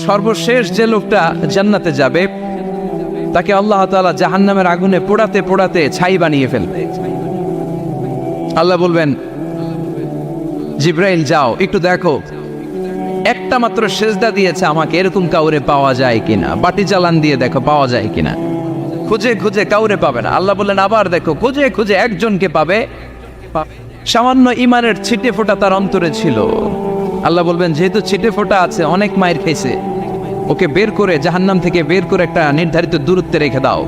সর্বশেষ যে লোকটা জান্নাতে যাবে তাকে আল্লাহ তাআলা জাহান্নামের আগুনে পোড়াতে পোড়াতে ছাই বানিয়ে ফেলবে। আল্লাহ বলবেন, জিব্রাইল যাও একটু দেখো, একটা মাত্র সেজদা দিয়েছে আমাকে, এরকম কাউরে পাওয়া যায় কিনা, বাটি চালান দিয়ে দেখো পাওয়া যায় কিনা। খুঁজে খুঁজে কাউরে পাবে না। আল্লাহ বললেন আবার দেখো, খুঁজে খুঁজে একজনকে পাবে, সামান্য ইমানের ছিটে ফোঁটা তার অন্তরে ছিল। আল্লাহ বলবেন যেহেতু ছিটে ফোঁটা আছে, অনেক মায়ের খাইছে, ওকে বের করে জাহান্নাম থেকে বের করে একটা নির্ধারিত দূরত্বে রেখে দাও,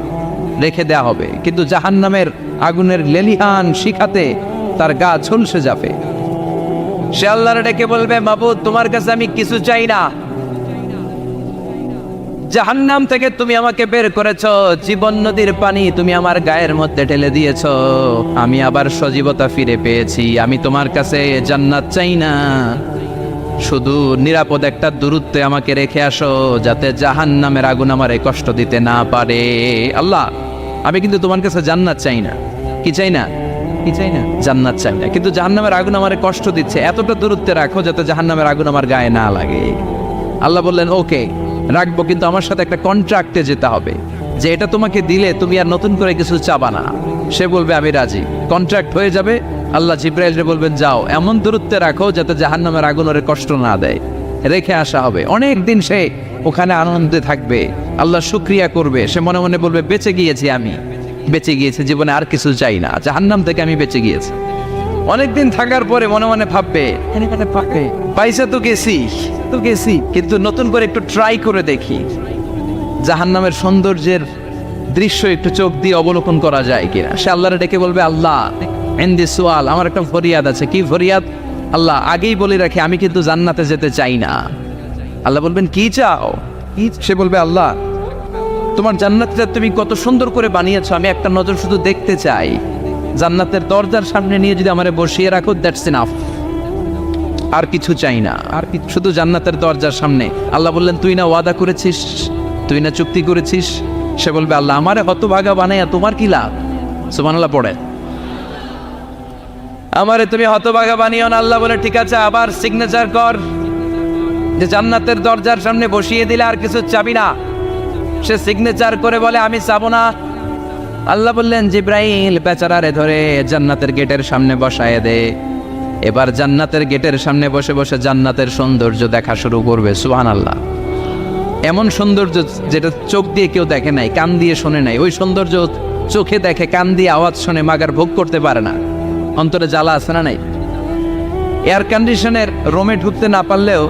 রেখে দেয়া হবে। কিন্তু জাহান্নামের আগুনের লেলিহান শিখাতে তার গা ঝলসে যাবে। সে আল্লাহর ডেকে বলবে, মাবুদ তোমার কাছে আমি কিছু চাই না, জাহান্নাম থেকে তুমি আমাকে বের করেছো, জীবন নদীর পানি তুমি আমার গায়ের মধ্যে ঢেলে দিয়েছো, আমি আবার সজীবতা ফিরে পেয়েছি। আমি তোমার কাছে জান্নাত চাই না, শুধু নিরাপদ একটা দূরত্বে আমাকে রেখে আসো, যাতে জাহান্নামের আগুন আমারে কষ্ট দিতে না পারে। আল্লাহ আমি কিন্তু তোমার কাছে জান্নাত চাই না। কি চাই না? কি চাই না? জান্নাত চাই না, কিন্তু জাহান্নামের আগুন আমারে কষ্ট দিচ্ছে, এতটা দূরত্বে রাখো যাতে জাহান্নামের আগুন আমার গায়ে না লাগে। আল্লাহ বললেন ওকে রাখবো, কিন্তু আমার সাথে একটা কন্ট্রাক্টে যেতে হবে, যে এটা তোমাকে দিলে তুমি আর নতুন করে কিছু চাবা না। সে বলবে আমি রাজি, কন্ট্রাক্ট হয়ে যাবে। আল্লাহ জিব্রাইলকে বলবেন যাও এমন দূরত্বে রাখো যাতে জাহান্নামের আগুন ওরে কষ্ট না দেয়, রেখে আসা হবে। অনেক দিন সে ওখানে আনন্দে থাকবে, আল্লাহ শুকরিয়া করবে। সে মনে মনে বলবে বেঁচে গিয়েছি, আমি বেঁচে গিয়েছি, জীবনে আর কিছু চাই না, জাহান্নাম থেকে আমি বেঁচে গিয়েছি। অনেকদিন থাকার পরে মনে মনে ভাববে পাইসা তো গেছি, কিন্তু নতুন করে একটু ট্রাই করে দেখি, জাহান্নামের সৌন্দর্যের দৃশ্য একটু চোখ দিয়ে অবলোকন করা যায় কিনা। সে আল্লাহরে ডেকে বলবে আল্লাহ ইনদি সুআল, আমার একটা ফরিয়াদ আছে। কি ফরিয়াদ? আল্লাহ আগেই বলে রাখি আমি কিন্তু জান্নাতে যেতে চাই না। আল্লাহ বলবেন কি চাও? সে বলবে আল্লাহ তোমার জান্নাতটা তুমি কত সুন্দর করে বানিয়েছো, আমি একটা নজর শুধু দেখতে চাই। জান্নাতের দরজার সামনে নিয়ে যদি আমারে বসিয়ে রাখো, দ্যাটস ইনাফ, আর কিছু চাই না, আর শুধু জান্নাতের দরজার সামনে। আল্লাহ বললেন তুই না ওয়াদা করেছিস, তুই না চুক্তি করেছিস। সে বলবে আল্লাহ আমারে হতভাগা বানাইয়া তোমার কি লাভ? সুবহানাল্লাহ পড়ে, আমারে তুমি হতভাগা বানিও না। আল্লাহ বলে ঠিক আছে, আবার সিগনেচার কর যে জান্নাতের দরজার সামনে বসিয়ে দিলে আর কিছু চাবি না। সে সিগনেচার করে বলে আমি চাবো না। আল্লাহ বললেন জিব্রাইল বেচারারে ধরে জান্নাতের গেটের সামনে বসায় দে। এবার জান্নাতের গেটের সামনে বসে বসে জান্নাতের সৌন্দর্য দেখা শুরু করবে। সুবহানাল্লাহ, এমন সৌন্দর্য যেটা চোখ দিয়ে কেউ দেখে নাই, কান দিয়ে শোনে নাই। ওই সৌন্দর্য চোখে দেখে, কান দিয়ে আওয়াজ শোনে, মাগার ভোগ করতে পারে না। অন্তরে জ্বালা আছে না নাই? এয়ার কন্ডিশনের রুমে ঢুকতে না পারলেও,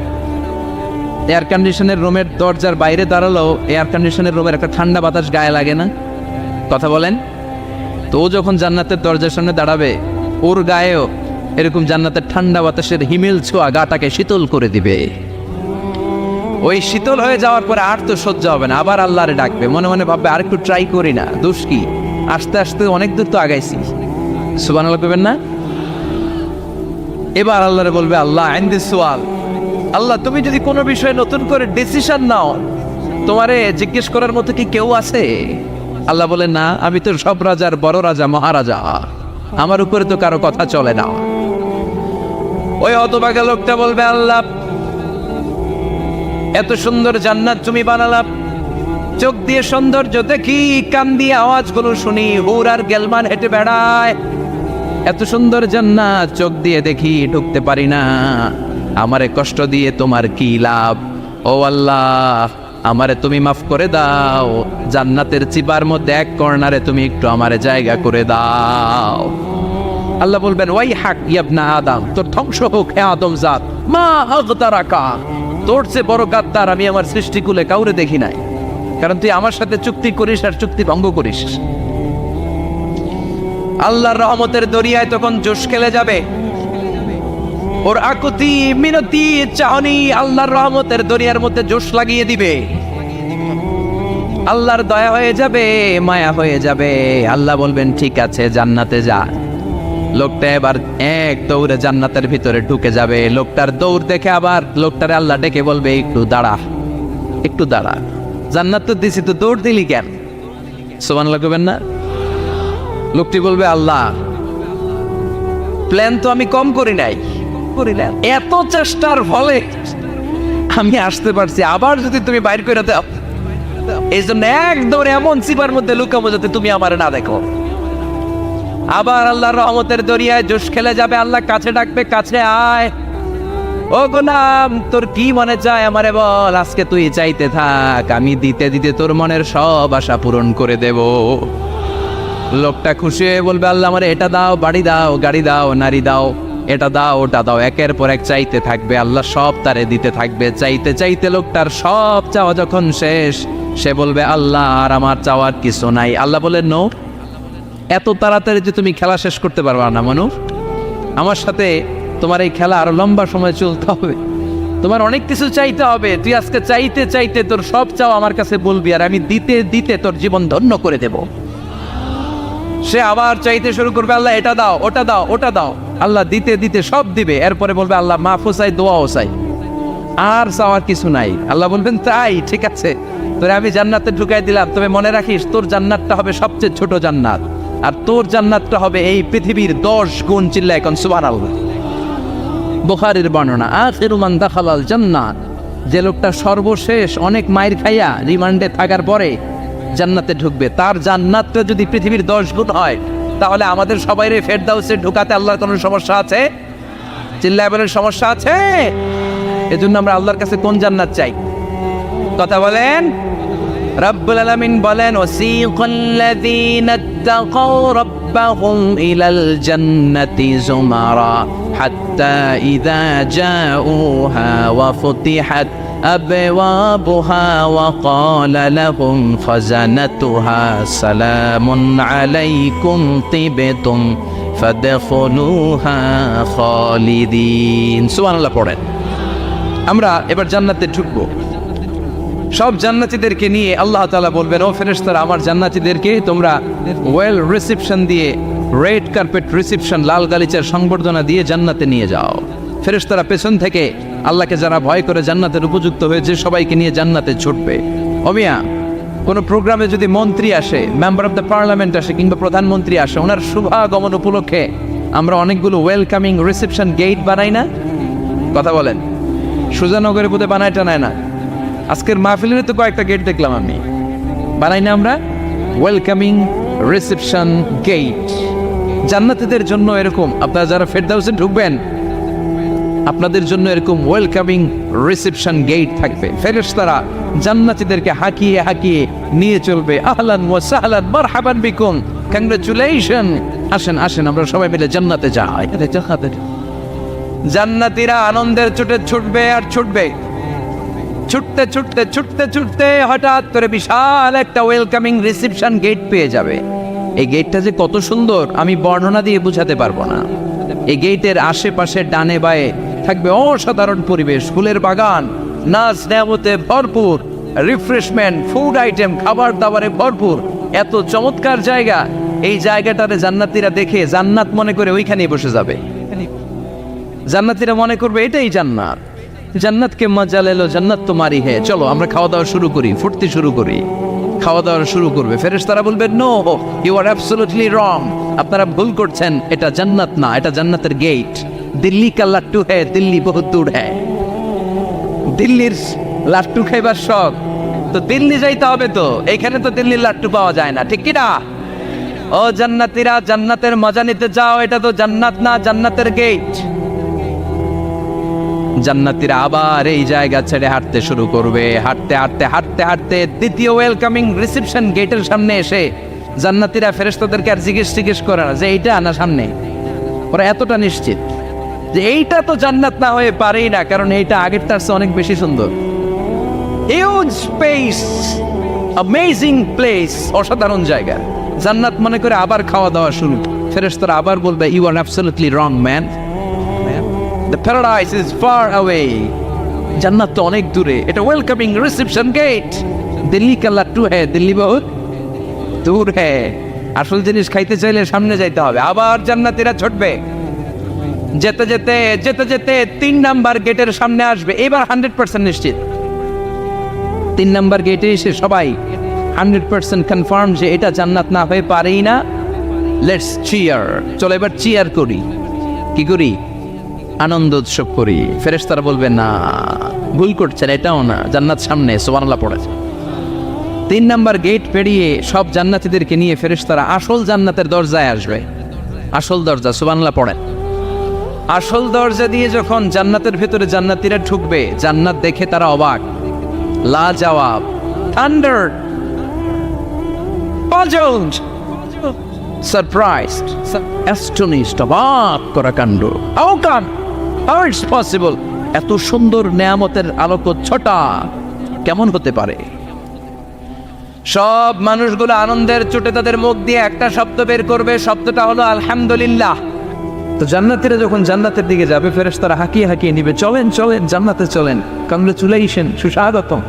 এয়ার কন্ডিশনের রুমের দরজার বাইরে দাঁড়ালেও এয়ার কন্ডিশনের রুমের একটা ঠান্ডা বাতাস গায়ে লাগে না? কথা বলেন তো। ও যখন জান্নাতের দরজার সামনে দাঁড়াবে, ওর গায়েও এরকম জান্নাতের ঠান্ডা বাতাসের হিমেল ছোঁয়া গাটাকে শীতল করে দিবে। ওই শীতল হয়ে যাওয়ার পরে আর তো সহ্য হবে না, আবার আল্লাহরে ডাকবে, মনে মনে ভাববে আর একটু ট্রাই করি না, দোষ কি, আস্তে আস্তে অনেক দূর তো আগাইছি। সুবহানাল্লাহ করবেন না? এবার আল্লাহরে বলবে আল্লাহ ইনদি সুআল, আল্লাহ তুমি যদি কোনো বিষয়ে নতুন করে ডিসিশন নাও, তোমারে জিজ্ঞেস করার মতো কি কেউ আছে? আল্লাহ বলে না, আমি তো সব রাজার বড় রাজা, মহারাজা, আমার উপরে তো কারো কথা চলে না। ওই হতভাগা লোকটা বলবে আল্লাহ এত সুন্দর জান্নাত তুমি বানালাম, চোখ দিয়ে সৌন্দর্য দেখি, কান দিয়ে আওয়াজগুলো শুনি, হুর আর গেলমান হেঁটে বেড়ায়, এত সুন্দর জান্নাত চোখ দিয়ে দেখি, ঢুকতে পারি না, আমারে কষ্ট দিয়ে তোমার কি লাভ? ও আল্লাহ আমারে তুমি মাফ করে দাও, জান্নাতের চিবার মধ্যে এক কর্নারে তুমি একটু আমারে জায়গা করে দাও। আল্লাহ বলবেন ওয়াই হাক ইবনা আদম, তোর ধ্বংস হোক হে আদম জাত, মা আগতারাকা, তোর চেয়ে বড় গাদ্দার আমি আমার সৃষ্টিকুলে কাউরে দেখি নাই, কারণ তুই আমার সাথে চুক্তি করিস আর চুক্তি ভঙ্গ করিস। আল্লাহর রহমতের দরিয়ায় তখন জোশ খেলে যাবে, ওর আকুতি মিনতি চাহনি আল্লাহর রহমতের দরিয়ার মধ্যে জোশ লাগিয়ে দিবে। আল্লাহর দয়া হয়ে যাবে, মায়া হয়ে যাবে। আল্লাহ বলবেন ঠিক আছে জান্নাতে যা। লোকটা এবার এক দৌড়ে জান্নাতের ভিতরে ঢুকে যাবে। লোকটার দৌড় দেখে আবার লোকটারে আল্লাহ ডেকে বলবে একটু দাঁড়া, একটু দাঁড়া, জান্নাত তো দিছি, তো দৌড় দিলি কেন? সুবহানাল্লাহ করবেন না? লোকটি বলবে আল্লাহ প্ল্যান তো আমি কম করি নাই, এত চেষ্টার ফলে আমি আসতে পারছি, আবার যদি তুমি বাইর করে দাও, এই জন্য একদম এমন চিপার মধ্যে লুকাবো যাতে তুমি আমার না দেখো। আবার আল্লাহর রহমতের দরিয়ায় জোশ খেলে যাবে, আল্লাহ কাছে ডাকবে, কাছে আয় ও গোলাম, তোর কি মনে চায় আমারে বল, আজকে তুই চাইতে থাক, আমি দিতে দিতে তোর মনের সব আশা পূরণ করে দেব। লোকটা খুশি হয়ে বলবে, আল্লাহ আমারে এটা দাও, বাড়ি দাও, গাড়ি দাও, নারী দাও, এটা দাও, ওটা দাও, একের পর এক চাইতে থাকবে, আল্লাহ সব তারে দিতে থাকবে। চাইতে চাইতে লোকটার সব চাওয়া যখন শেষ, সে বলবে, আল্লাহ আর আমার চাওয়ার কিছু নাই। আল্লাহ বলেন, নো, এত তাড়াতাড়ি যে তুমি খেলা শেষ করতে পারবা না মানুষ, আমার সাথে তোমার এই খেলা আরো লম্বা সময় চলতে হবে, তোমার অনেক কিছু চাইতে হবে। তুই আজকে চাইতে চাইতে তোর সব চাও আমার কাছে বলবি, আর আমি দিতে দিতে তোর জীবন ধন্য করে দেব। সে আবার চাইতে শুরু করবে, আল্লাহ এটা দাও, ওটা দাও, ওটা দাও, আল্লাহ দিতে দিতে সব দিবে। এরপরে বলবে, আল্লাহ মাফও চাই, দোয়াও চাই, আর চাওয়ার কিছু নাই। আল্লাহ বলবেন, তাই ঠিক আছে, তোরে আমি জান্নাতে ঢুকাই দিলাম, তবে মনে রাখিস তোর জান্নাতটা হবে সবচেয়ে ছোট জান্নাত, আর তোর জান্নাতটা হবে এই পৃথিবীর 10 গুণ। চিল্লায় এখন সুবহানাল্লাহ। বুখারীর বর্ণনা, আখিরু মান দাখালাল জান্নাত, যে লোকটা সর্বশেষ অনেক মাইর খাইয়া রিমান্ডে থাকার পরে জান্নাতে ঢুকবে, তার জান্নাতটা যদি পৃথিবীর 10 গুণ হয়, তাহলে আমাদের সবাইরে ফেরদাউসে ঢুকাতে আল্লাহর কোনো সমস্যা আছে? চিল্লায় বলেন, সমস্যা আছে? এজন্য আমরা আল্লাহর কাছে কোন জান্নাত চাই? কথা বলেন। রব্বুল আলামিন বলেন, ওয়াসিকাল্লাযীনা তাকাউ রাব্বাহুম ইলাল জান্নাতি যুমারা হাত্তা ইযা জাউহা ওয়া ফুতিহাত আবওয়াবুহা ওয়া ক্বালা লাহুম খাযানাতুহা সালামুন আলাইকুম তিবতুম ফাদখুলুহা খালিদিন। সুবহানাল্লাহ পড়েন। আমরা এবার জান্নাতে ঢুকবো। সব জান্নাতীদেরকে নিয়ে আল্লাহ তাআলা বলবেন, ও ফেরেশতারা, আমার জান্নাতীদেরকে তোমরা ওয়েল রিসেপশন দিয়ে, রেড কার্পেট রিসেপশন, লাল গালিচার সংবর্ধনা দিয়ে জান্নাতে নিয়ে যাও। ফেরেশতারা পেছন থেকে আল্লাহকে যারা ভয় করে জান্নাতের উপযুক্ত হয়েছে সবাইকে নিয়ে জান্নাতে ছুটবে। অমিয়া, কোনো প্রোগ্রামে যদি মন্ত্রী আসে, মেম্বার অফ দ্য পার্লামেন্ট আসে, কিংবা প্রধানমন্ত্রী আসে, ওনার শুভাগমন উপলক্ষে আমরা অনেকগুলো ওয়েলকামিং রিসেপশন গেট বানাই না? কথা বলেন। সুজানগরে বোধহয় বানায় টানায় না, আজকের মাহফিলের তো কয়েকটা গেট দেখলাম আমি, বানাই না আমরা ওয়েলকামিং রিসেপশন গেট। জান্নাতীদের জন্য এরকম, আপনারা যারা ফেরদাউসে ঢুকবেন আপনাদের জন্য এরকম ওয়েলকামিং রিসেপশন গেট থাকবে। ফেরেশতারা জান্নাতীদেরকে হাঁকিয়ে হাঁকিয়ে নিয়ে চলবে, আহলান ওয়া সাহলান মারহাবান বিকুম, কংগ্রাচুলেশন, আসেন আসেন আমরা সবাই মিলে জান্নাতে যাই। জান্নাতীরা আনন্দের চোটে ছুটবে আর ছুটবে, ছুটতে ছুটতে ছুটতে ছুটতে হঠাৎ করে বিশাল একটা ওয়েলকামিং রিসেপশন গেট পেয়ে যাবে। এই গেটটা যে কত সুন্দর আমি বর্ণনা দিয়ে বোঝাতে পারবো না। এই গেটের আশেপাশে ডানে বায়ে থাকবে অসাধারণ পরিবেশ, ফুলের বাগান, নাচ নেয়ামতে ভরপুর, রিফ্রেশমেন্ট, ফুড আইটেম, খাবার দাবারে ভরপুর, এত চমৎকার জায়গা। এই জায়গাটারে জান্নাতীরা দেখে জান্নাত মনে করে ওইখানেই বসে যাবে। জান্নাতীরা মনে করবে এটাই জান্নাত, জান্নাতকে মজা লেলো, জান্নাত তো মারি হে, চলো আমরা খাওয়া দাওয়া শুরু করি, ফুটতে শুরু করি। খাওয়া দাওয়া শুরু করবে। ফেরেশতারা বলবে, no, you are absolutely wrong, আপনারা ভুল করছেন, এটা জান্নাত না, এটা জান্নাতের গেট। দিল্লি কা লাট্টু হ্যায়, দিল্লি বহুত দূর হ্যায়। দিল্লির লাট্টু খাইবার শখ তো দিল্লি যাইতে হবে, তো এইখানে তো দিল্লির লাট্টু পাওয়া যায় না, ঠিক কিনা? ও জান্নাতীরা, জান্নাতের মজা নিতে যাও, এটা তো জান্নাত না, জান্নাতের গেট। জান্নাতীরা আবার এই জায়গা ছেড়ে হাঁটতে শুরু করবে। হাঁটতে হাঁটতে হাঁটতে হাঁটতে দ্বিতীয় ওয়েলকামিং রিসেপশন গেটের সামনে এসে জান্নাতীরা ফেরেশতাদেরকে আর জিজ্ঞেস করে না যে এইটা না সামনে, ওরা এতটা নিশ্চিত যে এইটা তো জান্নাত না হয়ে পারেই না, কারণ এইটা আগের তার চেয়ে অনেক বেশি সুন্দর। হিউজ স্পেস, অ্যামেজিং প্লেস, অসাধারণ জায়গা। জান্নাত মনে করে আবার খাওয়া দাওয়া শুরু। ফেরেশতারা আবার বলবে, you are absolutely wrong man, the paradise is far away, জান্নাত তো অনেক দূরে, এটা ওয়েলকামিং রিসেপশন গেট। দিল্লি কা লাট্টু হ্যায়, দিল্লি বহুত দূর হ্যায়। আসল জিনিস খাইতে চাইলে সামনে যাইতে হবে। আবার জান্নাতীরা ছুটবে, যেতে যেতে যেতে যেতে 3 নাম্বার গেটের সামনে আসবে। এবার 100% নিশ্চিত 3 নাম্বার গেটে এসে সবাই 100% কনফার্ম যে এটা জান্নাত না হয়ে পারেই না। লেটস চিয়ার, চলো এবার চিয়ার করি। কি করি? আনন্দ উৎসব করি। ফেরেশতারা বলবে, না, ভুল করছেন, এটাও না, জান্নাত সামনে, সুবহানাল্লাহ পড়েছে। 3 নাম্বার গেট পেরিয়ে সব জান্নাতীদেরকে নিয়ে ফেরেশতারা আসল জান্নাতের দরজায় আসবে। আসল দরজা, সুবহানাল্লাহ পড়েন। আসল দরজা দিয়ে যখন জান্নাতের ভেতরে জান্নাতীরা ঢুকবে, জান্নাত দেখে তারা অবাক, লাজবাব, থান্ডার, পাজলড, সারপ্রাইজড, অ্যাস্টনিশড, অবাক করা কাণ্ড। How come, how it's possible, এত সুন্দর নেয়ামতের আলোকচ্ছটা কেমন হতে পারে? সব মানুষগুলো আনন্দের চোটে তাদের মুখ দিয়ে একটা শব্দ বের করবে, শব্দটা হলো আলহামদুলিল্লাহ। তো জান্নাতীরা যখন জান্নাতের দিকে যাবে, ফেরেশতারা হাঁকিয়ে হাঁকিয়ে নিবে, চলেন চলেন জান্নাতে চলেন, কংগ্রেচুলেশন, সুস্বাগতম।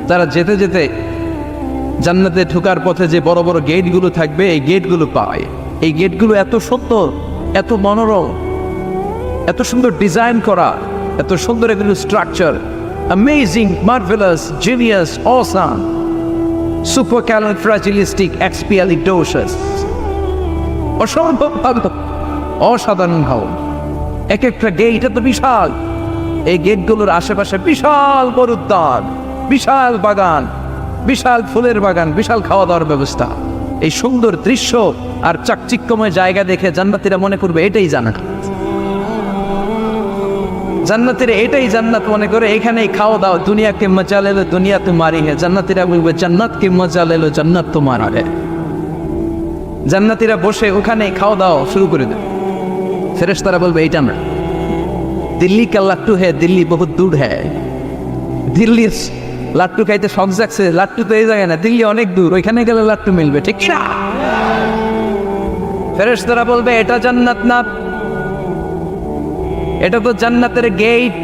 তারা যেতে যেতে জান্নাতে ঢোকার পথে যে বড় বড় গেটগুলো থাকবে, এই গেটগুলো পায়। এই গেটগুলো এত সুন্দর, এত মনোরম, এত সুন্দর ডিজাইন করা, এত সুন্দর এগুলো structure, amazing, marvellous, genius, awesome, supercalifragilisticexpialidocious, অসম্ভব ভালো, অসাধারণ ভালো। এক একটা গেট এত বিশাল, এই গেটগুলোর আশেপাশে বিশাল বড় উদ্যান, বিশাল বাগান, বিশাল ফুলের বাগান, বিশাল খাওয়া দাওয়ার ব্যবস্থা। এই সুন্দর দৃশ্য আর চাকচিক্যময় জায়গা দেখে জান্নাতীরা মনে করবে এটাই জান্নাত। জান্নাতীরা এটাই জান্নাত মনে করে, এখানেই খাওয়া দাওয়া। দুনিয়া কে মজা লেলো দুনিয়া তোমারি হে, জান্নাতীরা বলবে জান্নাত কে মজা লেলো জান্নাত তোমার হে। জান্নাতীরা বসে ওখানেই খাওয়া দাওয়া শুরু করে দেবে। ফেরেশতারা বলবে এইটা না, দিল্লি কা লাট্টু হে, দিল্লি বহুত দূর হ্যাঁ। দিল্লির লাট্টু খাইতে শখ জাগছে, লাট্টু তো এই জায়গায় না, দিল্লি অনেক দূর, ওইখানে গেলে লাট্টু মিলবে, ঠিক না? ফেরেশতারা বলবে এটা জান্নাত না, এটা তো জান্নাতের গেট।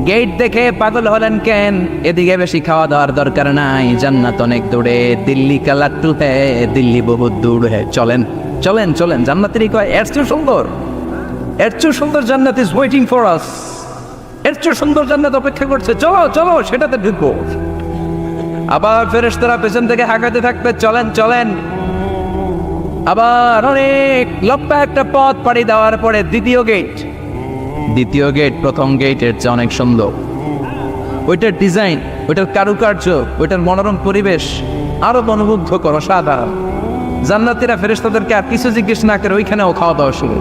গেট দেখে পাগল হলেন কেন? এদিকে বেশি খাওয়া দাওয়ার দরকার নাই, জান্নাত অনেক দূরে, দিল্লি কা লাট্টু হ্যাঁ, দিল্লি বহুত দূর হ্যাঁ, চলেন চলেন চলেন। জান্নাতেরই কয় এর চেয়ে সুন্দর, এর চেয়ে সুন্দর জান্নাত ইজ ওয়েটিং ফর আস, এর চেয়ে সুন্দর জান্নাত অপেক্ষা করছে, চলো চলো সেটাতে ঢুকবো। আবার ফেরেশতারা পেছন থেকে হাঁকাতে থাকবে, চলেন চলেন। আবার অনেক লম্বা একটা পথ পাড়ি দেওয়ার পরে দ্বিতীয় গেট। দ্বিতীয় গেট প্রথম গেটের চেয়ে অনেক সুন্দর। ওইটার ডিজাইন, ওইটার কারুকার্য, ওইটার মনোরম পরিবেশ আরো মনোমুগ্ধকর, অসাধারণ। জান্নাতীরা ফেরেশতাদেরকে আর কিছু জিজ্ঞেস না করে ওইখানেও খাওয়া দাওয়া শুরু।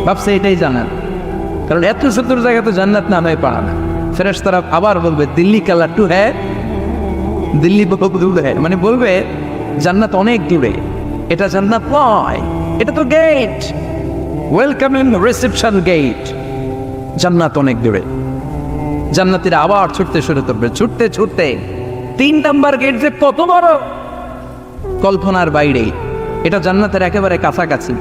ভাবছে এটাই জান্নাত, কারণ এত সুন্দর জায়গা তো জান্নাত না হয়ে পারে না। ফেরেশতারা আবার বলবে দিল্লি কা লাট্টু হ্যাঁ, দিল্লি বহুত দূর হ্যাঁ, মানে বলবে জান্নাত অনেক দূরে, এটা জান্নাত নয়, এটা তো গেট, ওয়েলকামিং রিসেপশন গেট, জান্নাত অনেক দূরে। জান্নাতীরা আবার ছুটতে শুরু করবে, ছুটতে ছুটতে 3 নাম্বার গেট যে কত বড়, কল্পনার বাইরে। এটা জান্নাতের একেবারে কাছাকাছি।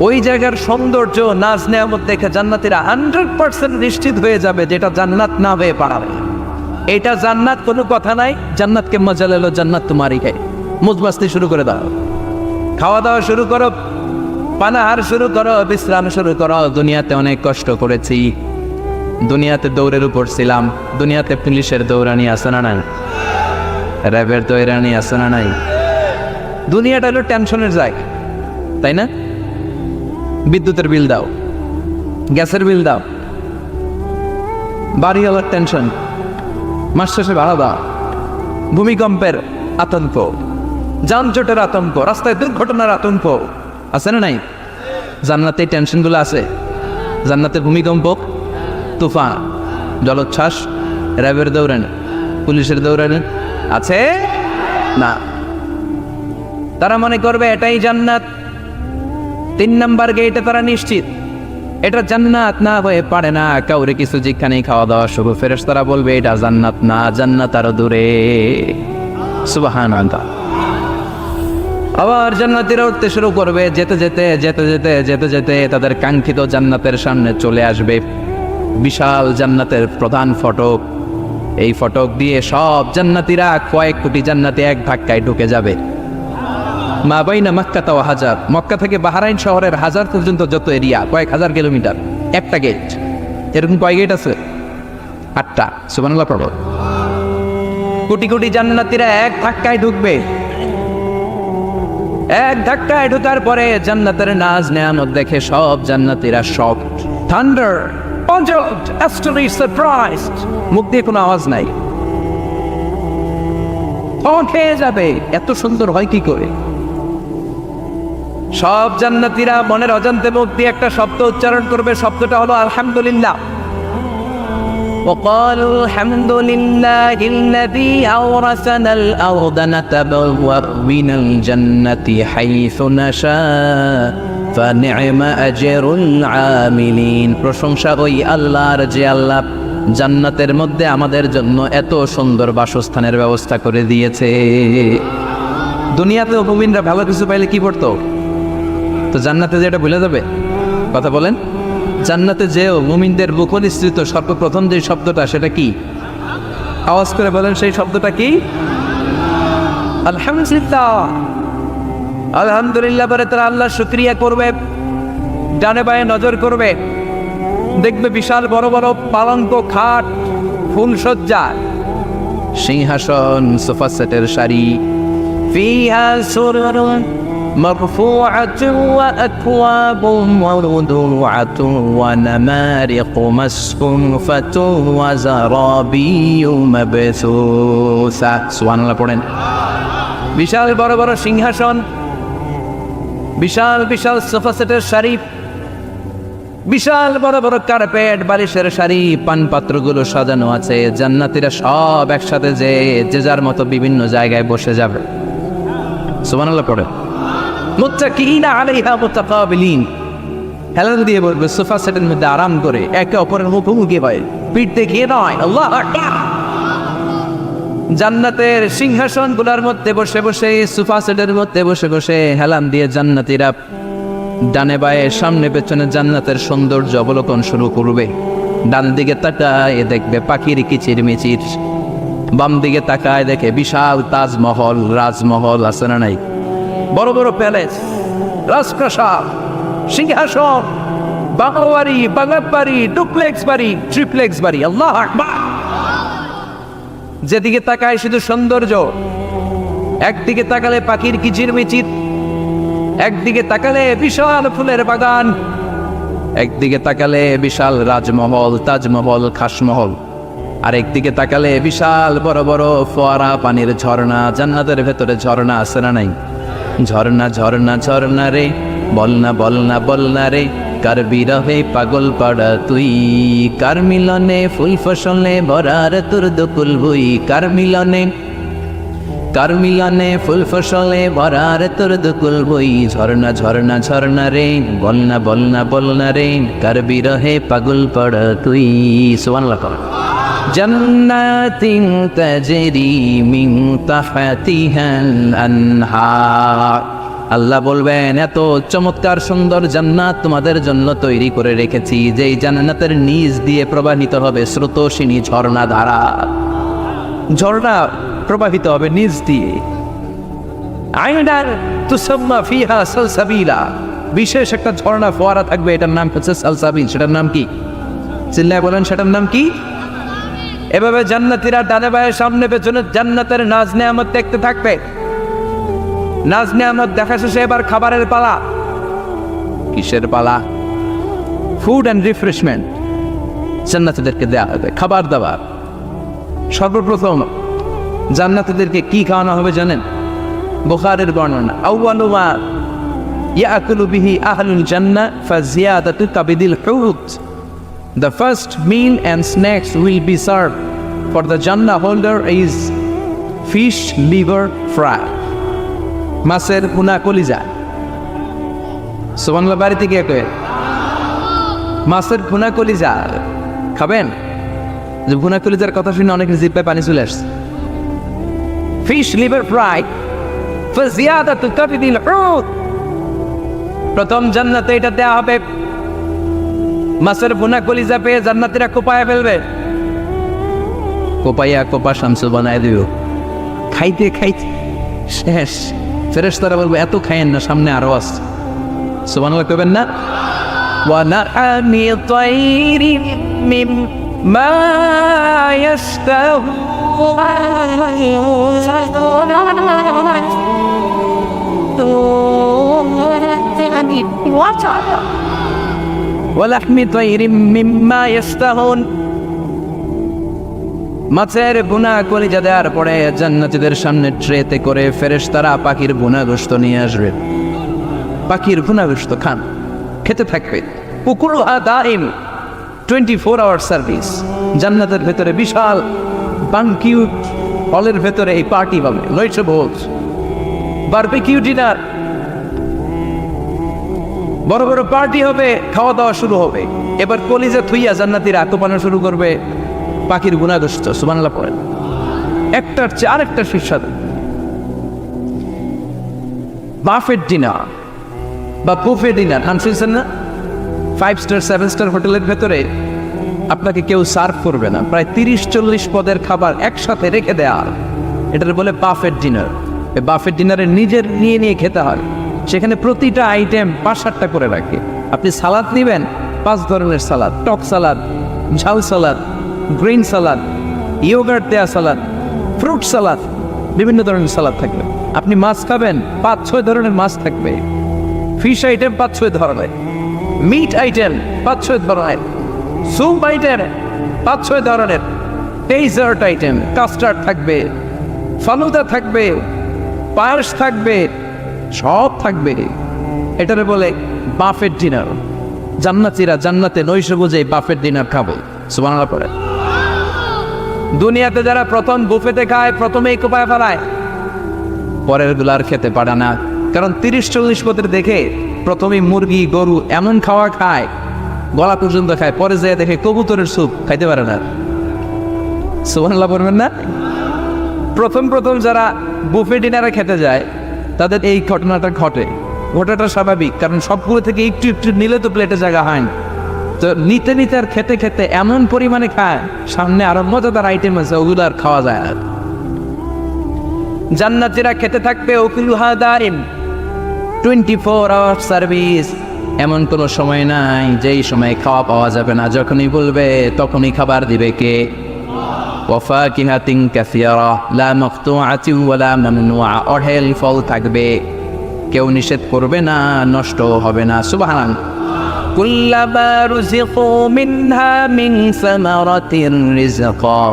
ওই জায়গার সৌন্দর্য, নাজ নেয়ামত দেখে জান্নাতীরা 100% নিশ্চিত হয়ে যাবে যেটা জান্নাত না হয়ে পারে। এটা জান্নাত, কোনো কথা নাই। জান্নাতকে মজা লেলো জান্নাত তোমারই খাই, মুজমাস্তি শুরু করে দাও, খাওয়া দাওয়া শুরু করো, পানাহার শুরু করো, বিশ্রাম শুরু করো। দুনিয়াতে অনেক কষ্ট করেছি, দুনিয়াতে দৌড়ের উপর ছিলাম, দুনিয়াতে পুলিশের দৌড়ানি আছে না নাই, র্যাবের দৌড়ানি আছে না নাই। দুনিয়াটা হলো টেনশনের জায়গা, তাই না? বিদ্যুতের বিল দাও, গ্যাসের বিল দাও, বাড়িওয়ালার টেনশন, মাস শেষে ভাড়া দাও, ভূমিকম্পের আতঙ্ক, যানজটের আতঙ্ক, রাস্তায় দুর্ঘটনার আতঙ্ক আছে না নাই? জান্নাতে এই টেনশনগুলো আছে। জান্নাতে ভূমিকম্প, তুফান, জলোচ্ছ্বাস, র্যাবের দৌড়ানি, পুলিশের দৌড়ানি আছে না। তারা মনে করবে এটাই জান্নাত। 3 নাম্বার গেটে তারা নিশ্চিত এটা জান্নাত না হয়ে পারে না। কাউরে কিছু যেখানেই খাওয়া দাওয়া শুরু, ফেরেশতারা বলবে এটা জান্নাত না, জান্নাত আরো দূরে। সুবহানাল্লাহ। আবার জান্নাতীরা উঠতে শুরু করবে, যেতে যেতে যেতে যেতে যেতে যেতে তাদের কাঙ্ক্ষিত জান্নাতের সামনে চলে আসবে। বিশাল জান্নাতের প্রধান ফটক। এই ফটক দিয়ে সব জান্নাতীরা, কয়েক কোটি জান্নাতি এক ধাক্কায় ঢুকে যাবে। মা বাইনা মক্কা তাও হাজার, মক্কা থেকে বাহরাইন শহরের হাজার পর্যন্ত যত এরিয়া, কয়েক হাজার কিলোমিটার, একটা গেট। এরকম কয় গেট আছে? 8টা। সুবহানাল্লাহ পড়ো। কোটি কোটি জান্নাতীরা এক ধাক্কায় ঢুকবে। এক ধাক্কায় ঢোকার পরে জান্নাতের নাজ নেয়ামত দেখে সব জান্নাতীরা shocked. Thunder, puzzled, astonished, surprised. মুখ দিয়ে কোনো আওয়াজ নাই। খেয়ে যাবে, এত সুন্দর হয় কি করে? সব জান্নাতীরা মনের অজান্তে মুখ দিয়ে একটা শব্দ উচ্চারণ করবে, শব্দটা হলো আলহামদুলিল্লাহ। وقالوا الحمد لله الذي أورثنا الأرض نتبوأ من الجنة حيث نشاء فنعم أجر العاملين। প্রশংসা ওই আল্লাহর যে আল্লাহ জান্নাতের মধ্যে আমাদের জন্য এত সুন্দর বাসস্থানের ব্যবস্থা করে দিয়েছে। দুনিয়াতেও মুমিনরা ভালো কিছু পাইলে কি করতো? তো জান্নাতে যে এটা ভুলে যাবে? কথা বলেন। জান্নাতে যেও মুমিনদের মুখনিসৃত সর্বপ্রথম যে শব্দটা, সেটা কি? আওয়াজ করে বলেন, সেই শব্দটা কি? আলহামদুলিল্লাহ। আলহামদুলিল্লাহ বলে তারা আল্লাহ শুকরিয়া করবে, ডানে বায়ে নজর করবে, দেখবে বিশাল বড় বড় পালঙ্ক, খাট, ফুলসজ্জা, সিংহাসন, সোফা সেটের সারি, ফিহা সুরুরুন মারফুআতুন ওয়া আকওয়াবুন মাওদুআতুন ওয়া নামারিকু মাসফুফাতুন ওয়া যারাবিয়্যু মাবসুসা। সুবহানাল্লাহ পড়েন। বিশাল বড় বড় সিংহাসন, বিশাল বিশাল সোফা সেটের সারি, বিশাল বড় বড় কার্পেট, বালিশের সারি, পানপাত্রগুলো সাজানো আছে। জান্নাতীরা সব একসাথে যে যার মতো বিভিন্ন জায়গায় বসে যাবে। সুবহানাল্লাহ পড়ে। মুত্তাকিইনা আলাইহা মুতাকাবিলিন, হেলান দিয়ে বলবে সোফা সেটের মধ্যে আরাম করে, একে অপরের মুখোমুখি হয়, পিঠ দেখিয়ে নয়। আল্লাহু আকবার। জান্নাতের সিংহাসনগুলোর মধ্যে বসে বসে, সোফা সেটের মধ্যে বসে বসে হেলান দিয়ে জান্নাতীরা ডানে বায়ে সামনে পেছনে জান্নাতের সৌন্দর্য অবলোকন শুরু করবে। ডান দিকে তাকায় দেখবে পাখির কিচির মিচির, বাম দিকে তাকায় দেখে বিশাল তাজমহল, রাজমহল আছে না নাই? বড় বড় প্যালেস, রাজপ্রাসাদ, সিংহাসন, বাংলা বাড়ি, বাংলার বাড়ি, ডুপ্লেক্স বাড়ি, ট্রিপ্লেক্স বাড়ি। আল্লাহু আকবার। যেদিকে তাকায় শুধু সৌন্দর্য। একদিকে তাকালে পাখির কিচির মিচির, একদিকে তাকালে বিশাল ফুলের বাগান, একদিকে তাকালে বিশাল রাজমহল, তাজমহল, খাসমহল, আর একদিকে তাকালে বিশাল বড় বড় ফোয়ারা, পানির ঝর্ণা। জান্নাতের ভেতরে ঝর্ণা আছে না নাই? ঝর্ণা ঝর্ণা ঝর্ণা রে, বলনা বলনা বলনা রে, কার বিরহে পাগল পাড়া তুই, কার মিলনে ফুল ফসলে ভরার তোর দুকুল ভুই, কার মিলনে ফুল ফসলে ভরার তোর দুকুল বই। ঝর্ণা ঝর্ণা ঝর্ণা রে, বলনা বলনা বলনা রে, কার বিরহে পাগল পাড়া তুই। সুবহানাল্লাহ। জান্নাতিন তাজরি মিন তাহতিহাল আনহার। আল্লাহ বলবেন, এত চমৎকার সুন্দর জান্নাত তোমাদের জন্য তৈরি করে রেখেছি, যেই জান্নাতের নিচ দিয়ে প্রবাহিত হবে স্রোতস্বিনী ঝর্ণা ধারা। ঝর্ণা প্রবাহিত হবে নিচ দিয়ে। আইনার তুসাম্মা ফিহা সালসাবিলা, বিশেষ একটা ঝর্ণা ফোয়ারা থাকবে, এটার নাম হচ্ছে সালসাবিল। সেটার নাম কি? চিল্লায় বলেন, সেটার নাম কি? এভাবে জান্নাতীরা ডানে বায়ে সামনে পেছনে জান্নাতের নাজ নেয়ামত দেখতে থাকবে। নাজ নেয়ামত দেখা শেষে এবার খাবারের পালা। কিসের পালা? ফুড অ্যান্ড রিফ্রেশমেন্ট জান্নাতীদেরকে দেওয়া হবে, খাবার দাবার। সর্বপ্রথম জান্নাতীদেরকে কি খাওয়ানো হবে জানেন? বুখারীর বর্ণনা, আউয়ালু মা ইয়াকুলু বিহি আহলুল জান্নাহ ফাজিয়াদাতু কাবিদিল হুত। The first meal and snacks will be served for the Jannah holder is fish liver fry, মাছের ভুনা কলিজা। সুবহানাল্লাহ। বাড়িতে গিয়ে কয়ে মাছের ভুনা কলিজা খাবেন? যে ভুনা কলিজার কথা শুনে অনেকের জিহ্বায় পানি চলে আসছে। ফিশ লিভার ফ্রাই ফাজিয়াদাতু কাবিদিল হুত, প্রথম জান্নাতে এটা দেয়া হবে। মাছের ভুনা কলিজা পেয়ে জান্নাতীরা কোপায় ফেলবে, কোপাইয়া কোপা শামসু বানায় দিও। খাইতে খাইতে শেষ। ফেরেশতারা বলবে, এত খাইয়েন না, সামনে আরো আছে। সুবহানাল্লাহ কইবেন না? ওয়া নাআমি তাইরি মিম্মা ইয়াশতাহু, ওয়া লাহমি তায়রিম মিম্মা ইশতাহুন। মাছের ভুনা কলিজা দেওয়ার পরে জান্নাতীদের সামনে ট্রেতে করে ফেরেশতারা পাখির ভুনা গোশত নিয়ে আসবে। পাখির ভুনা গোশত খান, খেতে থাকবে। উকুলুহা দাইম, 24 আওয়ার সার্ভিস। জান্নাতের ভেতরে বিশাল বানকিউট হলের ভেতরে এই পার্টি হবে, নয়শো ভোজ, বারবিকিউ ডিনার, বড় বড় পার্টি হবে, খাওয়া দাওয়া শুরু হবে। এবার কলিজা থুইয়া জান্নাতীরা আত্মপানা শুরু করবে পাখির গুণাগোষ্ঠ। সুবহানাল্লাহ পড়েন। একটার চেয়ে আরেকটা সুস্বাদু। বাফেট ডিনার বা বুফে ডিনার নাম শুনছেন না? 5 স্টার 7 স্টার হোটেলের ভেতরে আপনাকে কেউ সার্ভ করবে না, প্রায় 30-40 পদের খাবার একসাথে রেখে দেয়া। এটার বলে বাফেট ডিনার। এই বাফেট ডিনারে নিজের নিয়ে খেতে হয়। সেখানে প্রতিটা আইটেম 5-7টা করে রাখে। আপনি সালাদ নেবেন, 5 ধরনের সালাদ, টক সালাদ, ঝাল সালাদ, গ্রিন সালাদ, ইয়োগার্ট দেয়া সালাদ, ফ্রুট সালাদ, বিভিন্ন ধরনের সালাদ থাকবে। আপনি মাছ খাবেন, 5-6 ধরনের মাছ থাকবে। ফিশ আইটেম 5-6 ধরনের, মিট আইটেম 5-6 ধরনের, স্যুপ আইটেম 5-6 ধরনের, ডেজার্ট আইটেম, কাস্টার্ড থাকবে, ফালুদা থাকবে, পায়েস থাকবে, সব থাকবে। এটারে বলে বাফেট ডিনার। জান্নাতীরা জান্নাতে নৈশো বুঝে বাফেট ডিনার খাবে। সুবহানাল্লাহ পড়ে। দুনিয়াতে যারা প্রথম বুফেতে খায়, প্রথমেই কোপায় ফেলায়, পরের গুলো আর খেতে পারে না। কারণ 30-40 পদের দেখে প্রথমেই মুরগি গরু এমন খাওয়া খায়, গলা পর্যন্ত খায়, পরে যেয়ে দেখে কবুতরের স্যুপ খাইতে পারে না। সুবহানাল্লাহ পড়বেন না? প্রথম যারা বুফে ডিনারে খেতে যায় তাদের এই ঘটনাটা ঘটে। ঘটাটা স্বাভাবিক, কারণ সবগুলো থেকে একটু একটু নিলে তো প্লেটে জায়গা হয় না। তো নিতে নিতে আর খেতে খেতে এমন পরিমাণে খায়, সামনে আরো মজাদার আইটেম আছে, ওগুলো আর খাওয়া যায় না। জান্নাতীরা খেতে থাকবে উকুলুহা দাইম, 24 আওয়ার সার্ভিস। এমন কোনো সময় নাই যেই সময় খাওয়া পাওয়া যাবে না। যখনই বলবে তখনই খাবার দিবে কে? ওয়াফাকিহাতিন কাসীরা লা মাকতুআতিন ওয়ালা মামনুআ। অঢেল ফল থাকবে, কেউ নিষেধ করবে না, নষ্ট হবে না। সুবহানাল্লাহ। কুল্লামা রুযিকু মিনহা মিন সামারাতির রিজকা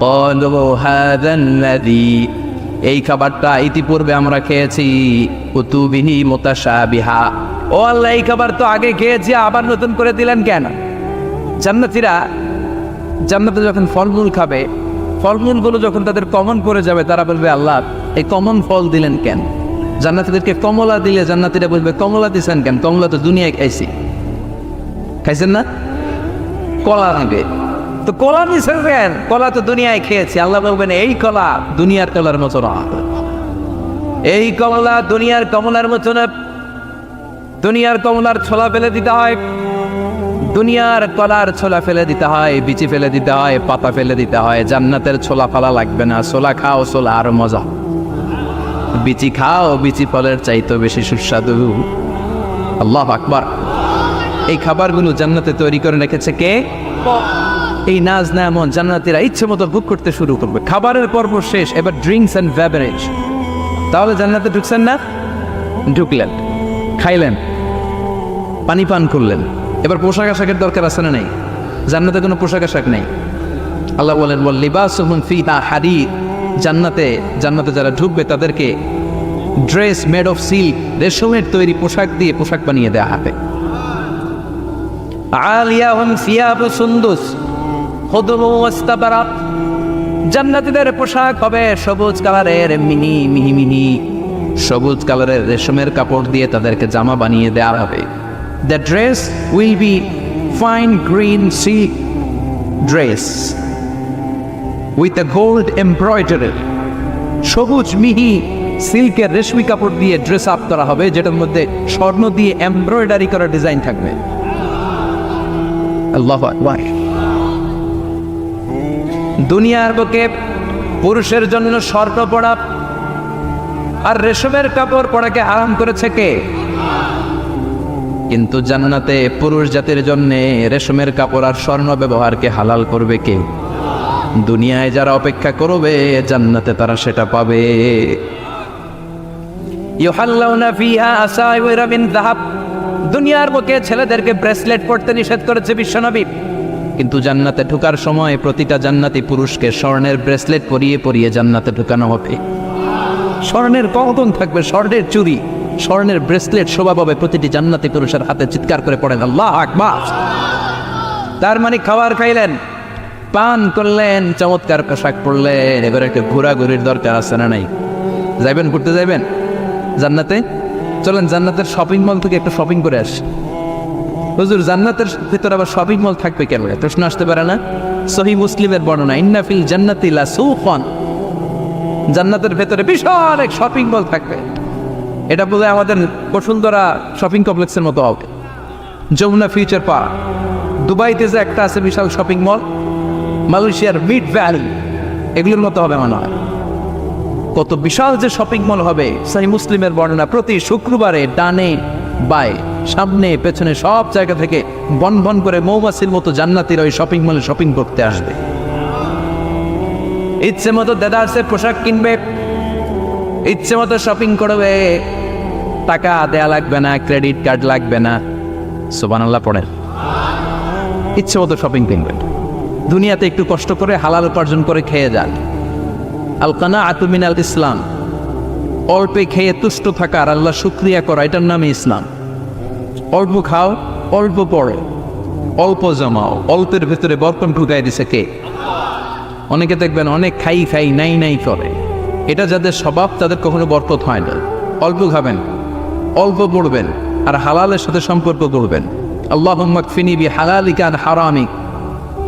ক্বালু হাযাল্লাযী। এই খাবারটা ইতিপূর্বে আমরা খেয়েছি, কুতুবিহি মুতাশাবিহা। ও আল্লাহ, এই খাবার তো আগে খেয়েছি, আবার নতুন করে দিলেন কেন? জান্নাতীরা জান্নাতে যখন ফলমূল খাবে, ফলমূলগুলো যখন তাদের কমন পড়ে যাবে, তারা বলবে আল্লাহ এই কমন ফল দিলেন কেন? জান্নাতীদেরকে কমলা দিলে জান্নাতীরা বলবে কমলা দিছেন কেন? কমলা তো দুনিয়ায় খাইছি। খাইছেন না? কলা নেবে তো কলা দিছেন কেন? কলা তো দুনিয়ায় খেয়েছি। আল্লাহ বলবেন এই কলা দুনিয়ার কলার মতো না, এই কমলা দুনিয়ার কমলার মতো না। দুনিয়ার কমলার ছোলা ফেলে দিতে হয়, দুনিয়ার কলার ছোলা ফেলে দিতে হয়, বিচি ফেলে দিতে হয়, পাতা ফেলে দিতে হয়। জান্নাতের ছোলা ফালা লাগবে না। ছোলা খাও, ছোলা আরো মজা। বিচি খাও, বিচি ফলের চাইতে বেশি সুস্বাদু। আল্লাহু আকবার। এই খাবারগুলো জান্নাতে তৈরি করে রেখেছে কে? এই নাজ নেয়ামত জান্নাতীরা ইচ্ছে মতো ভোগ করতে শুরু করবে। খাবারের পর্ব শেষ, এবার ড্রিঙ্কস এন্ড বেভারেজ। তাহলে জান্নাতে ঢুকছেন না? ঢুকলেন, খাইলেন, পানি পান করলেন। এবার পোশাক আশাকের দরকার আছে না নেই? জান্নাতে কোনো পোশাক আশাক নেই। আল্লাহ বলেন ওয়াল লিবাসুহুম ফিহা হারির। জান্নাতে যারা ঢুকবে তাদেরকে ড্রেস মেড অফ সিল্ক, রেশমের তৈরি পোশাক দিয়ে পোশাক বানিয়ে দেওয়া হবে। আলিয়াহুম সিয়াবু সুন্দুস খুদরু ওয়াস্তাবারাক। জান্নাতীদের পোশাক হবে সবুজ কালারের, মিহি সবুজ কালারের রেশমের কাপড় দিয়ে তাদেরকে জামা বানিয়ে দেওয়া হবে। The dress will be fine green silk dress with a gold embroidery. সবুজ মিহি সিল্কের রেশমি কাপড় দিয়ে ড্রেস আপ করা হবে, যেটার মধ্যে স্বর্ণ দিয়ে এমব্রয়ডারি করা ডিজাইন থাকবে। আল্লাহু আকবার। দুনিয়ার বুকে পুরুষের জন্য স্বর্ণ পরা আর রেশমের কাপড় পরাকে হারাম করেছে কে? কিন্তু জান্নাতে পুরুষ জাতির জন্য রেশমের কাপড় আর স্বর্ণ ব্যবহারকে হালাল করবে কে? দুনিয়ায় যারা অপেক্ষা করবে, জান্নাতে তারা সেটা পাবে। ইউহাল্লাউনা ফিহা আসাইওয়ারা মিন যাহাব। দুনিয়ার বুকে ছেলেদেরকে ব্রেসলেট পরতে নিষেধ করেছে বিশ্বনবী, কিন্তু জান্নাতে ঢোকার সময় প্রতিটা জান্নাতি পুরুষকে স্বর্ণের ব্রেসলেট পরিয়ে পরিয়ে জান্নাতে ঢোকানো হবে। স্বর্ণের কঙ্কন থাকবে, স্বর্ণের চুড়ি, স্বর্ণের ব্রেসলেট শোভা পাবে প্রতিটি জান্নাতি পুরুষের হাতে। চিৎকার করে পড়েন আল্লাহু আকবার। তার মানে খাবার খাইলেন, পান করলেন, চমৎকার পোশাক পরলেন, এবার একটা ঘোরাঘুরির দরকার আছে না নাই? যাইবেন, ঘুরতে যাইবেন জান্নাতে? চলেন জান্নাতের শপিং মল থেকে একটা শপিং করে আসি। হুজুর জান্নাতের ভিতরে আবার শপিং মল থাকবে কেন? প্রশ্ন আসতে পারে না? সহিহ মুসলিমের বর্ণনা, ইন্না ফিল জান্নাতি লা সুকান, জান্নাতের ভেতরে বিশাল এক শপিং মল থাকবে। এটা বলে আমাদের বসুন্ধরা শপিং কমপ্লেক্সের মতো হবে, যমুনা ফিউচার পার্ক, দুবাইতে যে একটা আছে বিশাল শপিং মল, মালয়েশিয়ার মিড ভ্যালি, এগুলোর মতো হবে মনে হয়। কত বিশাল যে শপিং মল হবে। সহিহ মুসলিমের বর্ণনা, প্রতি শুক্রবারে ডানে বায়ে সামনে পেছনে সব জায়গা থেকে বন বন করে মৌমাছির মতো জান্নাতীরা ওই শপিং মলে শপিং করতে আসবে। ইচ্ছে মতো দেদারসের পোশাক কিনবে, ইচ্ছে মতো শপিং করবে, টাকা দেয়া লাগবে না, ক্রেডিট কার্ড লাগবে না। সুবহানাল্লাহ পড়েন। ইচ্ছে মতো শপিং কিনবেন। দুনিয়াতে একটু কষ্ট করে হালাল উপার্জন করে খেয়ে যান। আল কানাআতু মিনাল ইসলাম, অল্পে খেয়ে তুষ্ট থাকা আর আল্লাহ শুকরিয়া করা, এটার নামে ইসলাম। অল্প খাও, অল্প পড়ো, অল্প জমাও, অল্পের ভেতরে বরকত ঢুকাই দিছে কে? অনেকে দেখবেন অনেক খাই খাই নাই নাই করে, এটা যাদের স্বভাব তাদের কখনো বরকত হয় না। অল্প খাবেন, অল্প পড়বেন, আর হালালের সাথে সম্পর্ক করবেন। আল্লাহুম্মা কফিনি বিহালালিকা আন হারামিক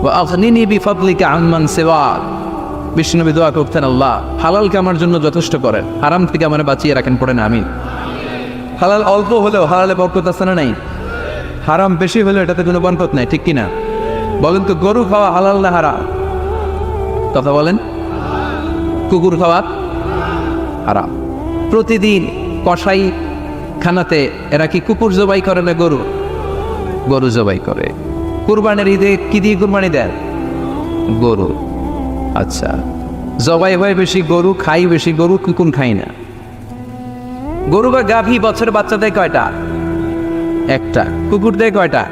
ওয়া আগনিনি বিফাদলিকা আম্মান সিওয়াক। বিষ্ণুনবী দোয়া করতেন, আল্লাহ হালালকে আমার জন্য যথেষ্ট করেন, হারাম থেকে আমার বাঁচিয়ে রাখেন। পড়েন আমিন। হালাল অল্প হলেও হালালে বরকত আছে না নাই? হারাম বেশি হলেও এটাতে কোনো বরকত নাই, ঠিক কিনা? বলেন তো, গরু খাওয়া হালাল না হারাম? কথা বলেন। কুকুর খাওয়া হারাম। প্রতিদিন কসাই খানাতে এরা কি কুকুর জবাই করে না গরু? গরু জবাই করে। কুরবানির ঈদে কি দিয়ে কুরবানি দেন? গরু। আচ্ছা, জবাই হয় বেশি গরু, খাই বেশি গরু, কুকুর খাই না। গরু বা গাভী বছরে বাচ্চা দেয় কয়টা? একটা। কুকুর দেয় কয়টা?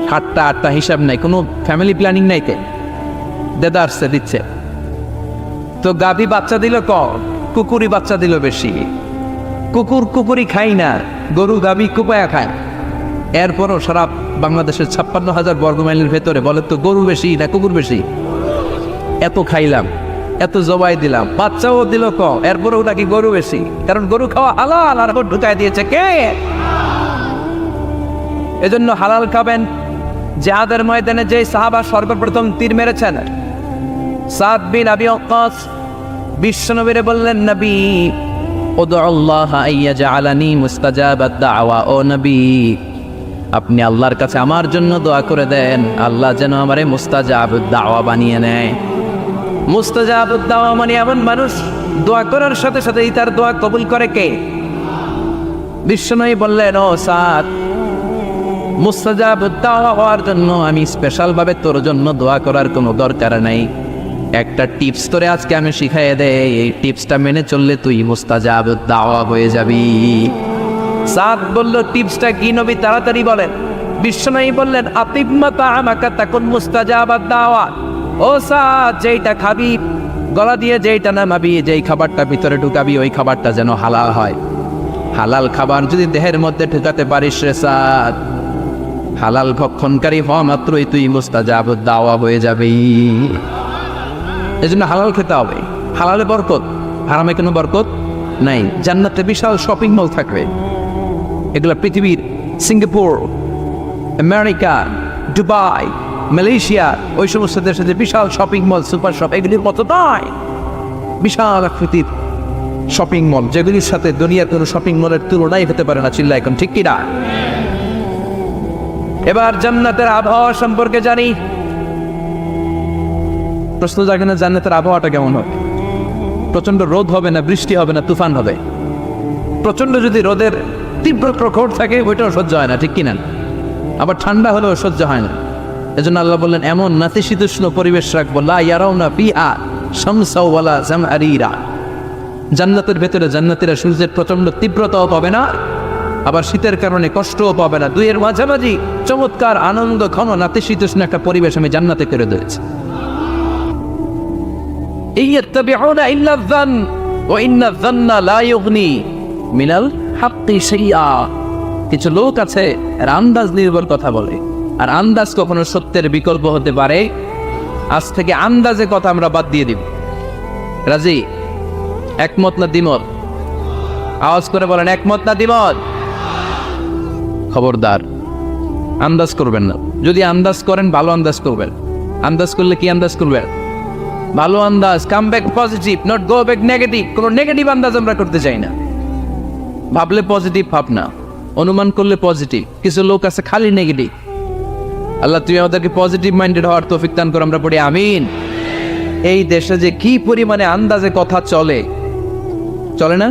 7টা 8টা, হিসাব নাই, কোনো ফ্যামিলি প্ল্যানিং নাই। কে দেদা আসছে দিচ্ছে তো গাভী বাচ্চা দিল কম, কুকুরই বাচ্চা দিল বেশি। কুকুরই খাই না, গরু গাভী কুপায়া খায়। এরপরও সারা বাংলাদেশের 56,000 বর্গমাইলের ভেতরে বলে তো গরু বেশি না কুকুর বেশি? এত খাইলাম, এত জবাই দিলাম, বাচ্চাও দিল কম, এরপরেও নাকি গরু বেশি। কারণ গরু খাওয়া হালাল, আর ঢুকাই দিয়েছে কে? এজন্য হালাল খাবেন। জিহাদের ময়দানে যে সাহাবা সর্বপ্রথম তীর মেরেছেন, সাদ বিন আবি ওয়াক্কাস, বিশ্বনবীরে বললেন, নবী উদউ আল্লাহ আইয়াজআলানি মুস্তাজাবাদ দাওয়া। ও নবী, আপনি আল্লাহর কাছে আমার জন্য দোয়া করে দেন, আল্লাহ যেন আমারে মুস্তাজাবুদ দাওয়া বানিয়ে নেয়। মুস্তাজাবুদ দাওয়া মানে এমন মানুষ দোয়া করার সাথে সাথেই তার দোয়া কবুল করে কে? বিশ্বনবী বললেন, ও সাদ, মুস্তাজাবুদ দাওয়া হওয়ার জন্য আমি স্পেশাল ভাবে তোর জন্য দোয়া করার কোনো দরকার নাই। একটা টিপস তোরে আজকে আমি শিখাইয়ে দেই, এই টিপসটা মেনে চললে তুই মুস্তাজাবুদ দাওয়া হয়ে যাবি। সাদ বলল, টিপসটা কি নবী? তাড়াতাড়ি বলেন। বিশ্বনবী বললেন, আতিম্মা তাআমাকা তাকুন মুস্তাজাবাদ দাওয়া। ও সাদ, যেইটা খাবি গলা দিয়ে, যেইটা নামাবি, যেই খাবারটা ভিতরে ঢুকাবি, ওই খাবারটা যেন হালাল হয়। হালাল খাবার যদি দেহের মধ্যে ঢুকাতে পারিস রে সাদ, হালাল ভক্ষণকারী হওয়া মাত্রই তুই মুস্তাজাবুদ দাওয়া হয়ে যাবি। এজন্য হালাল খেতে হবে। হালালে বরকত, হারামে কোনো বরকত নাই। জান্নাতে বিশাল শপিং মল থাকবে। এগুলো পৃথিবীর সিঙ্গাপুর, আমেরিকা, দুবাই, মালয়েশিয়া, ওই সমস্ত দেশে যে বিশাল শপিং মল, সুপার শপ, এগুলির মতো নয়। বিশাল আকৃতির শপিং মল, যেগুলির সাথে দুনিয়ার কোনো শপিং মলের তুলনাই হতে পারে না। চিল্লা এখন ঠিক কিনা? এবার জান্নাতের আবহাওয়া সম্পর্কে জানি। প্রশ্ন জাগে না, জান্নাতের আবহাওয়াটা কেমন হবে? প্রচন্ড রোদ হবে না, বৃষ্টি হবে না, তুফান হবে? প্রচন্ড যদি রোদের তীব্র প্রখর থাকে, ওইটাও সহ্য হয় না, ঠিক কিনা? আবার ঠান্ডা হলেও সহ্য হয় না। এজন্য আল্লাহ বললেন, এমন নাতিশীতোষ্ণ পরিবেশ রাখবো, লা ইয়ারাউনা ফিহা শামসাও ওয়ালা জামহারিরা। জান্নাতের ভেতরে জান্নাতীরা সূর্যের প্রচন্ড তীব্রতাও পাবে না, আবার শীতের কারণে কষ্টও পাবে না। দুইয়ের মাঝামাঝি চমৎকার আনন্দ ঘন নাতিশীতোষ্ণ একটা পরিবেশ আমি জান্নাতে করে দিয়েছি। ইয়াত্তাবিউনা ইল্লা যান ওয়া ইন্না যান্না লা ইউগনি মিনাল হাক্কি শাইআ। কিছু লোক আছে এরা আন্দাজ নির্ভর কথা বলে, আর আন্দাজ কখনো সত্যের বিকল্প হতে পারে। আজ থেকে আন্দাজে কথা আমরা বাদ দিয়ে দিব। রাজি? একমত না দ্বিমত? আওয়াজ করে বলেন, একমত না দ্বিমত? খবরদার আন্দাজ করবেন না। যদি আন্দাজ করেন ভালো আন্দাজ করবেন। আন্দাজ করলে কি আন্দাজ করবেন? ভালো আন্দাজ। Come back positive, not go back negative. কোনো নেগেটিভ আন্দাজ আমরা করতে চাই না। ভাবলে পজিটিভ ভাবনা, অনুমান করলে পজিটিভ। কিছু লোক আছে খালি নেগেটিভ। আল্লাহ তুই আমাদেরকে পজিটিভ মাইন্ডেড হওয়ার তৌফিক দান কর, আমরা পড়ি আমিন। এই দেশে যে কি পরিমাণে আন্দাজে কথা চলে, চলে না?